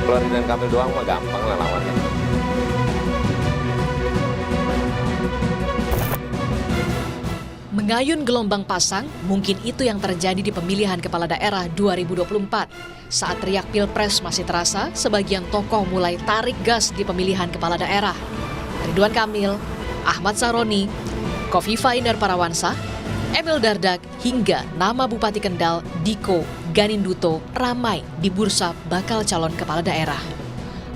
Kalau Ridwan Kamil doang mah gampang lah lawannya. Mengayun gelombang pasang, mungkin itu yang terjadi di pemilihan kepala daerah 2024. Saat teriak Pilpres masih terasa, sebagian tokoh mulai tarik gas di pemilihan kepala daerah. Ridwan Kamil, Ahmad Saroni, Kofifa Indar Parawansa, Emil Dardak, hingga nama Bupati Kendal, Diko Ganinduto, ramai di bursa bakal calon kepala daerah.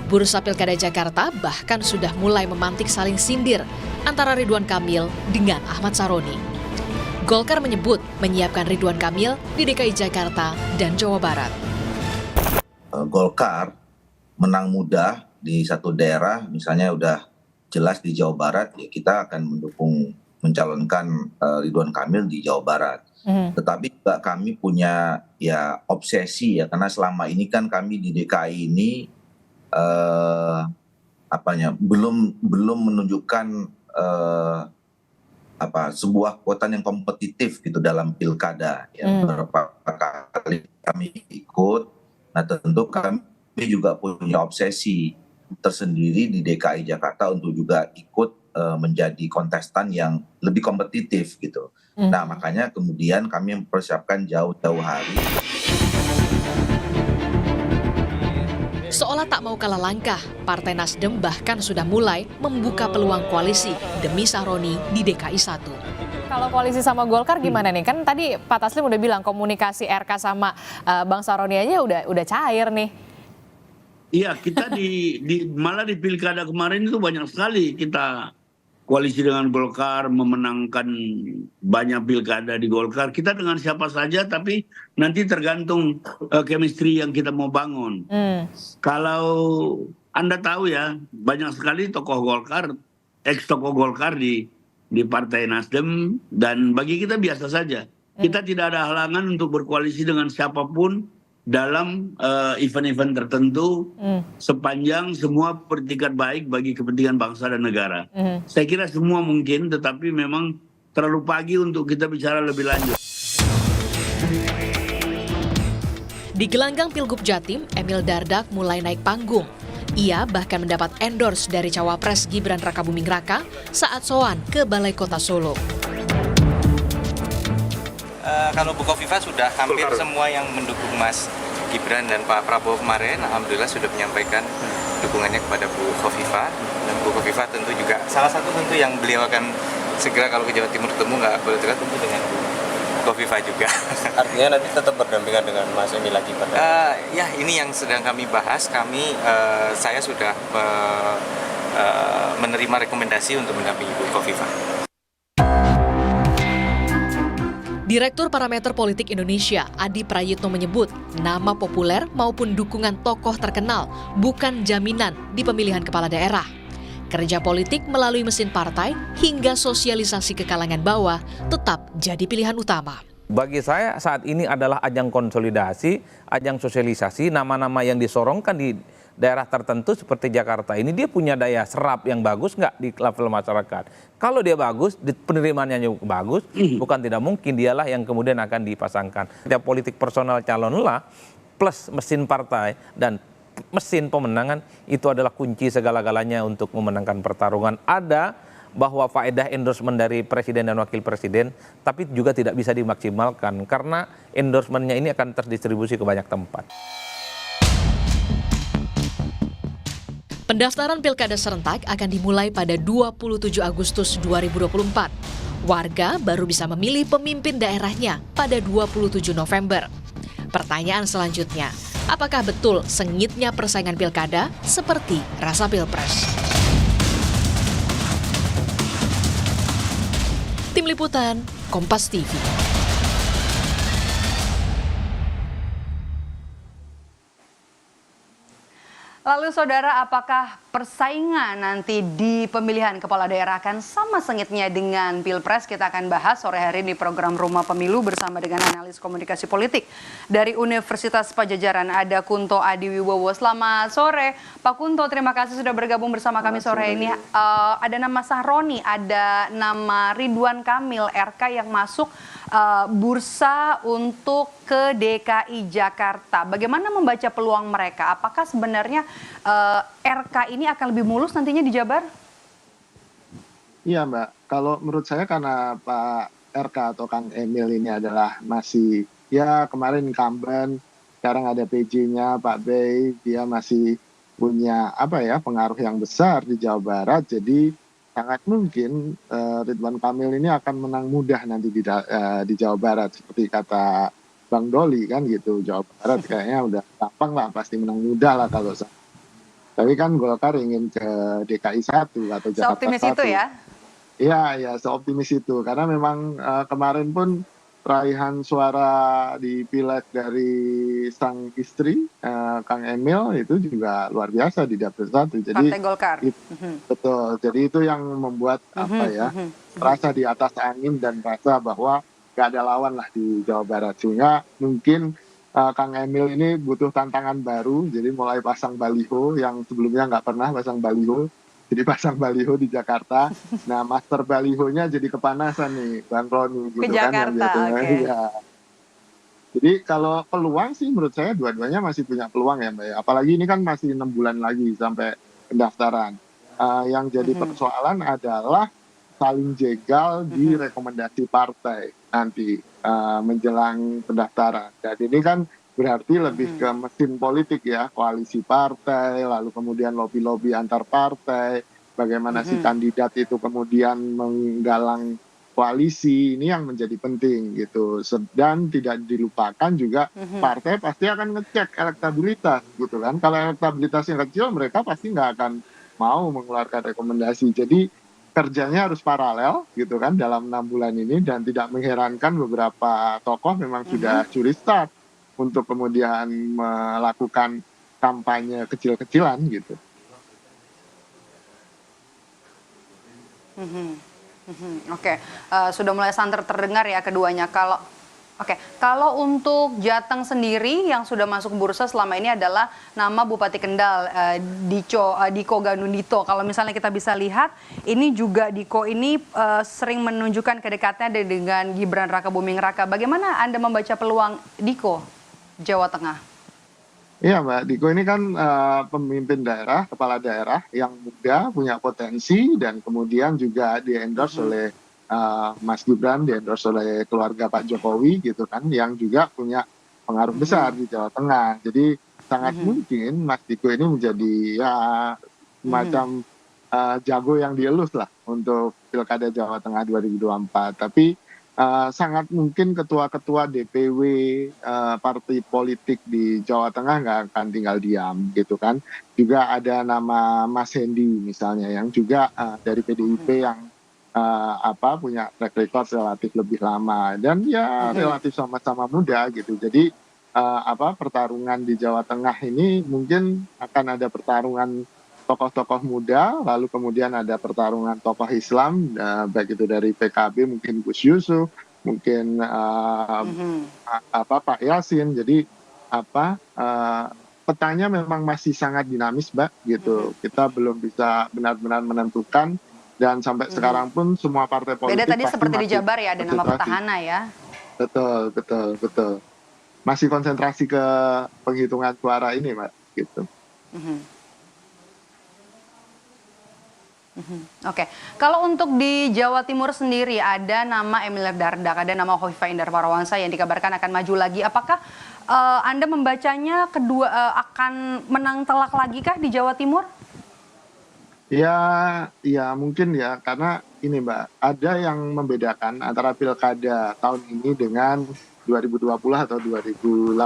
Bursa Pilkada Jakarta bahkan sudah mulai memantik saling sindir antara Ridwan Kamil dengan Ahmad Saroni. Golkar menyebut menyiapkan Ridwan Kamil di DKI Jakarta dan Jawa Barat. Golkar menang mudah di satu daerah, misalnya udah jelas di Jawa Barat, ya kita akan mendukung mencalonkan Ridwan Kamil di Jawa Barat. Tetapi juga kami punya ya obsesi ya, karena selama ini kan kami di DKI ini belum menunjukkan sebuah kekuatan yang kompetitif gitu dalam pilkada. Ya, beberapa kali kami ikut, nah tentu kami juga punya obsesi tersendiri di DKI Jakarta untuk juga ikut menjadi kontestan yang lebih kompetitif gitu. Nah makanya kemudian kami mempersiapkan jauh-jauh hari. Seolah tak mau kalah langkah, Partai Nasdem bahkan sudah mulai membuka peluang koalisi demi Saroni di DKI 1. Kalau koalisi sama Golkar gimana nih? Kan tadi Pak Taslim udah bilang komunikasi RK sama Bang Saroni aja udah cair nih. Iya, kita malah di pilkada kemarin itu banyak sekali kita koalisi dengan Golkar, memenangkan banyak pilkada di Golkar. Kita dengan siapa saja, tapi nanti tergantung chemistry yang kita mau bangun. Kalau Anda tahu ya, banyak sekali tokoh Golkar, ex-tokoh Golkar di Partai Nasdem, dan bagi kita biasa saja. Kita tidak ada halangan untuk berkoalisi dengan siapapun dalam event-event tertentu sepanjang semua bertingkat baik bagi kepentingan bangsa dan negara. Saya kira semua mungkin, tetapi memang terlalu pagi untuk kita bicara lebih lanjut. Di gelanggang Pilgub Jatim, Emil Dardak mulai naik panggung. Ia bahkan mendapat endorse dari Cawapres Gibran Rakabuming Raka saat sowan ke Balai Kota Solo. Kalau Bu Kofifa sudah hampir semua yang mendukung Mas Gibran dan Pak Prabowo kemarin, alhamdulillah sudah menyampaikan dukungannya kepada Bu Kofifa. Dan Bu Kofifa tentu juga salah satu tentu yang beliau akan segera kalau ke Jawa Timur ketemu, nggak boleh terlihat tentu dengan Bu Kofifa juga. Artinya nanti tetap berdampingan dengan Mas Emil lagi pada? Ya, ini yang sedang kami bahas. Saya sudah menerima rekomendasi untuk mendampingi Bu Kofifa. Direktur Parameter Politik Indonesia, Adi Prayitno menyebut, nama populer maupun dukungan tokoh terkenal bukan jaminan di pemilihan kepala daerah. Kerja politik melalui mesin partai hingga sosialisasi ke kalangan bawah tetap jadi pilihan utama. Bagi saya saat ini adalah ajang konsolidasi, ajang sosialisasi, nama-nama yang disorongkan di daerah tertentu seperti Jakarta ini, dia punya daya serap yang bagus nggak di level masyarakat. Kalau dia bagus, penerimaannya juga bagus, bukan tidak mungkin dialah yang kemudian akan dipasangkan. Setiap politik personal calonlah plus mesin partai dan mesin pemenangan itu adalah kunci segala-galanya untuk memenangkan pertarungan. Ada bahwa faedah endorsement dari presiden dan wakil presiden, tapi juga tidak bisa dimaksimalkan karena endorsementnya ini akan terdistribusi ke banyak tempat. Pendaftaran Pilkada serentak akan dimulai pada 27 Agustus 2024. Warga baru bisa memilih pemimpin daerahnya pada 27 November. Pertanyaan selanjutnya, apakah betul sengitnya persaingan pilkada seperti rasa Pilpres? Tim Liputan, Kompas TV. Lalu saudara, apakah persaingan nanti di pemilihan kepala daerah akan sama sengitnya dengan Pilpres? Kita akan bahas sore hari di program Rumah Pemilu bersama dengan analis komunikasi politik dari Universitas Padjadjaran, ada Kunto Adiwibowo. Selamat sore Pak Kunto, terima kasih sudah bergabung bersama kami sore ini. Ada nama Sahroni, ada nama Ridwan Kamil RK yang masuk bursa untuk ke DKI Jakarta. Bagaimana membaca peluang mereka? Apakah sebenarnya RK ini akan lebih mulus nantinya di Jabar? Iya Mbak, kalau menurut saya karena Pak RK atau Kang Emil ini adalah masih, ya kemarin incumbent, sekarang ada PJ-nya Pak Bey, dia masih punya pengaruh yang besar di Jawa Barat, jadi sangat mungkin Ridwan Kamil ini akan menang mudah nanti di Jawa Barat, seperti kata Bang Doli kan gitu. Jawa Barat kayaknya udah gampang lah, pasti menang mudah lah kalau saya. Tapi kan Golkar ingin ke DKI 1 atau Jakarta 1. Seoptimis itu ya? Iya, seoptimis itu. Karena memang kemarin pun raihan suara di pileg dari sang istri, Kang Emil, itu juga luar biasa di Dapil 1. Jadi, Partai Golkar. Betul, jadi itu yang membuat rasa di atas angin dan rasa bahwa gak ada lawan lah di Jawa Barat. Sehingga mungkin Kang Emil ini butuh tantangan baru, jadi mulai pasang baliho yang sebelumnya nggak pernah pasang baliho, jadi pasang baliho di Jakarta. Nah, master balihonya jadi kepanasan nih, Bang Roni. Gitu ke Jakarta, oke. Ya. Jadi kalau peluang sih menurut saya dua-duanya masih punya peluang ya Mbak. Apalagi ini kan masih 6 bulan lagi sampai pendaftaran. Yang jadi persoalan adalah saling jegal di rekomendasi partai nanti menjelang pendaftaran. Dan ini kan berarti lebih ke mesin politik ya, koalisi partai, lalu kemudian lobby-lobby antar partai, bagaimana si kandidat itu kemudian menggalang koalisi, ini yang menjadi penting gitu. Dan tidak dilupakan juga partai pasti akan ngecek elektabilitas gitu kan. Kalau elektabilitasnya kecil, mereka pasti nggak akan mau mengeluarkan rekomendasi. Jadi kerjanya harus paralel gitu kan dalam 6 bulan ini, dan tidak mengherankan beberapa tokoh memang sudah curi start untuk kemudian melakukan kampanye kecil-kecilan gitu. Oke, sudah mulai santer terdengar ya keduanya. Kalau untuk Jateng sendiri yang sudah masuk bursa selama ini adalah nama Bupati Kendal, Diko Ganundito. Kalau misalnya kita bisa lihat, ini juga Diko ini sering menunjukkan kedekatannya dengan Gibran Rakabuming Raka. Bagaimana Anda membaca peluang Diko, Jawa Tengah? Iya Mbak, Diko ini kan pemimpin daerah, kepala daerah yang muda, punya potensi, dan kemudian juga di-endorse oleh Mas Gibran, di-endorse oleh keluarga Pak Jokowi gitu kan, yang juga punya pengaruh besar di Jawa Tengah. Jadi sangat mungkin Mas Diko ini menjadi ya semacam jago yang dielus lah untuk Pilkada Jawa Tengah 2024. Tapi sangat mungkin ketua-ketua DPW partai politik di Jawa Tengah nggak akan tinggal diam gitu kan. Juga ada nama Mas Hendi misalnya yang juga dari PDIP yang punya track record relatif lebih lama dan ya relatif sama-sama muda gitu. Jadi pertarungan di Jawa Tengah ini mungkin akan ada pertarungan tokoh-tokoh muda, lalu kemudian ada pertarungan tokoh Islam, baik itu dari PKB mungkin Gus Yusuf, mungkin Pak Yasin. Jadi petanya memang masih sangat dinamis, Mbak, gitu. Kita belum bisa benar-benar menentukan. Dan sampai sekarang pun semua partai politik beda tadi seperti di Jabar ya, ada nama petahana ya. Betul. Masih konsentrasi ke penghitungan suara ini, Mbak, gitu. Oke, kalau untuk di Jawa Timur sendiri ada nama Emil Dardak, ada nama Khofifah Indar Parawansa yang dikabarkan akan maju lagi. Apakah Anda membacanya kedua akan menang telak lagi kah di Jawa Timur? Ya mungkin ya, karena ini Mbak, ada yang membedakan antara pilkada tahun ini dengan 2020 atau 2018.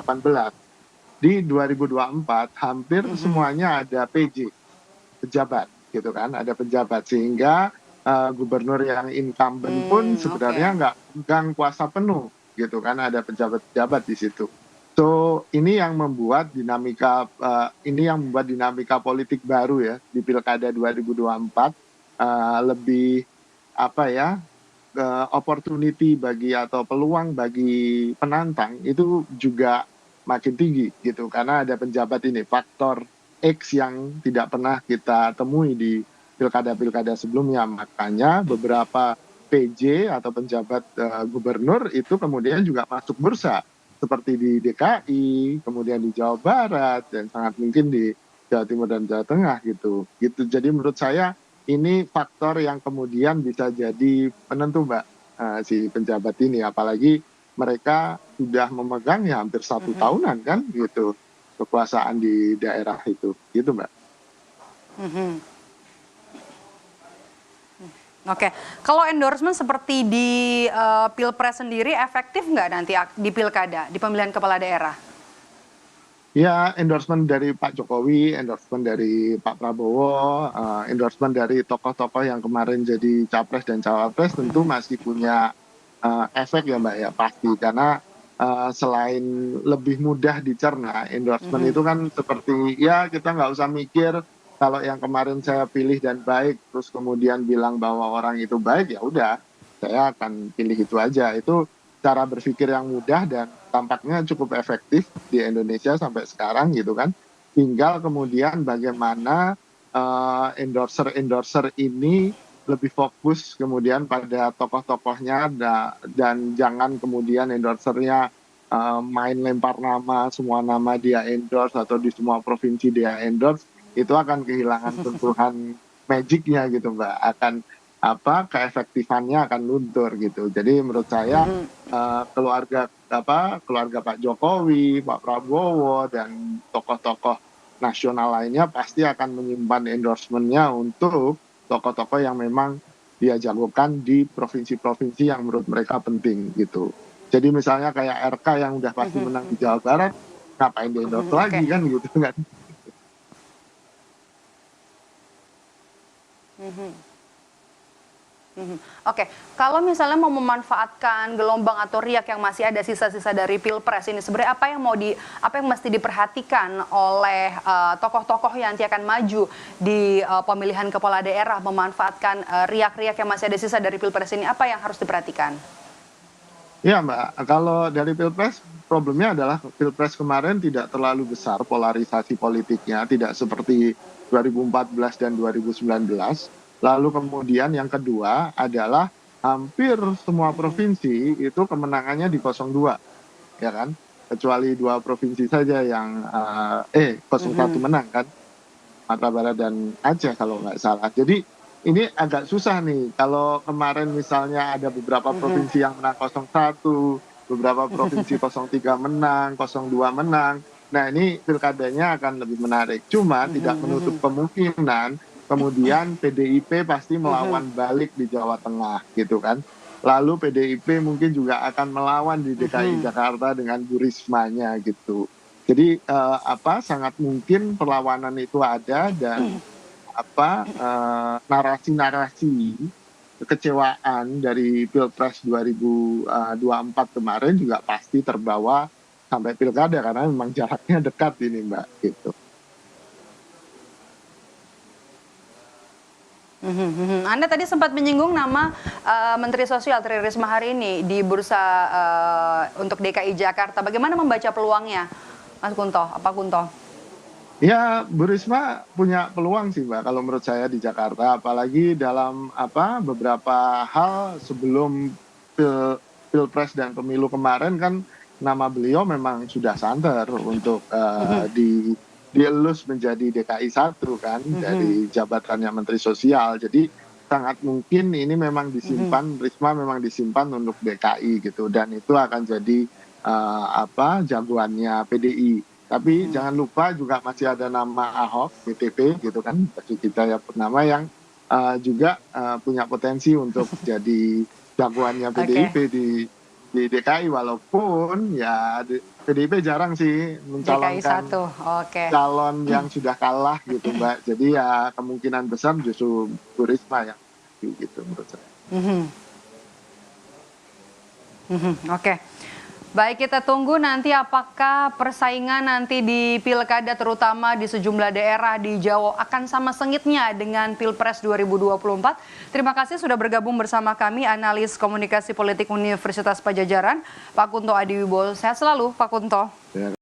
Di 2024 hampir semuanya ada PJ, pejabat gitu kan, ada pejabat, sehingga gubernur yang incumbent pun sebenarnya nggak pegang kuasa penuh gitu kan, ada pejabat-pejabat di situ. So ini yang membuat dinamika politik baru ya di Pilkada 2024 lebih apa ya opportunity bagi atau peluang bagi penantang itu juga makin tinggi gitu karena ada penjabat ini faktor X yang tidak pernah kita temui di pilkada-pilkada sebelumnya, makanya beberapa PJ atau penjabat gubernur itu kemudian juga masuk bursa seperti di DKI, kemudian di Jawa Barat, dan sangat mungkin di Jawa Timur dan Jawa Tengah gitu. Jadi menurut saya ini faktor yang kemudian bisa jadi penentu Mbak si penjabat ini, apalagi mereka sudah memegang ya hampir 1 tahunan kan gitu kekuasaan di daerah itu, gitu Mbak. Oke, kalau endorsement seperti di Pilpres sendiri efektif nggak nanti di Pilkada, di pemilihan kepala daerah? Ya, endorsement dari Pak Jokowi, endorsement dari Pak Prabowo, endorsement dari tokoh-tokoh yang kemarin jadi capres dan cawapres tentu masih punya efek ya Mbak ya, pasti. Karena selain lebih mudah dicerna, endorsement itu kan seperti ya kita nggak usah mikir kalau yang kemarin saya pilih dan baik, terus kemudian bilang bahwa orang itu baik, ya udah, saya akan pilih itu aja. Itu cara berpikir yang mudah dan tampaknya cukup efektif di Indonesia sampai sekarang gitu kan. Tinggal kemudian bagaimana endorser ini lebih fokus kemudian pada tokoh-tokohnya dan jangan kemudian endorsernya main lempar nama, semua nama dia endorse atau di semua provinsi dia endorse, itu akan kehilangan sentuhan magicnya gitu Mbak, akan keefektifannya akan luntur gitu. Jadi menurut saya keluarga Pak Jokowi, Pak Prabowo dan tokoh-tokoh nasional lainnya pasti akan menyimpan endorsementnya untuk tokoh-tokoh yang memang dia jagokan di provinsi-provinsi yang menurut mereka penting gitu. Jadi misalnya kayak RK yang udah pasti menang di Jawa Barat, ngapain di endorse lagi kan gitu kan. Oke, kalau misalnya mau memanfaatkan gelombang atau riak yang masih ada sisa-sisa dari Pilpres ini, sebenarnya apa yang mesti diperhatikan oleh tokoh-tokoh yang nanti akan maju di pemilihan kepala daerah memanfaatkan riak-riak yang masih ada sisa dari Pilpres ini, apa yang harus diperhatikan? Ya Mbak, kalau dari Pilpres problemnya adalah Pilpres kemarin tidak terlalu besar polarisasi politiknya, tidak seperti 2014 dan 2019. Lalu kemudian yang kedua adalah hampir semua provinsi itu kemenangannya di 02, ya kan? Kecuali 2 provinsi saja yang 01 menang kan, Sumatera Barat dan Aceh kalau nggak salah. Jadi ini agak susah nih kalau kemarin misalnya ada beberapa provinsi yang menang 01, beberapa provinsi 03 menang, 02 menang. Nah ini pilkadanya akan lebih menarik. Cuma tidak menutup kemungkinan kemudian PDIP pasti melawan balik di Jawa Tengah gitu kan. Lalu PDIP mungkin juga akan melawan di DKI Jakarta dengan Bu Rismanya gitu. Jadi sangat mungkin perlawanan itu ada dan narasi-narasi kekecewaan dari Pilpres 2024 kemarin juga pasti terbawa sampai pilkada karena memang jaraknya dekat ini Mbak gitu. Anda tadi sempat menyinggung nama Menteri Sosial Tri Risma hari ini di bursa untuk DKI Jakarta. Bagaimana membaca peluangnya, Mas Kunto? Apa Kunto? Ya, Bu Risma punya peluang sih Mbak kalau menurut saya di Jakarta, apalagi dalam beberapa hal sebelum Pilpres dan pemilu kemarin kan nama beliau memang sudah santer untuk dielus menjadi DKI 1 kan dari jabatannya Menteri Sosial. Jadi sangat mungkin ini memang disimpan, Risma memang disimpan untuk DKI gitu, dan itu akan jadi jagoannya PDI. Tapi jangan lupa juga masih ada nama Ahok, BTP gitu kan, Basuki Cahayapurnama yang juga punya potensi untuk jadi jagoannya PDIP di DKI, walaupun ya PDIP jarang sih mencalonkan calon yang sudah kalah gitu Mbak. Jadi ya kemungkinan besar justru Bu Risma yang gitu menurut saya. Oke. Baik, kita tunggu nanti apakah persaingan nanti di pilkada terutama di sejumlah daerah di Jawa akan sama sengitnya dengan Pilpres 2024. Terima kasih sudah bergabung bersama kami analis komunikasi politik Universitas Padjadjaran, Pak Kunto Adiwibowo. Sehat selalu, Pak Kunto.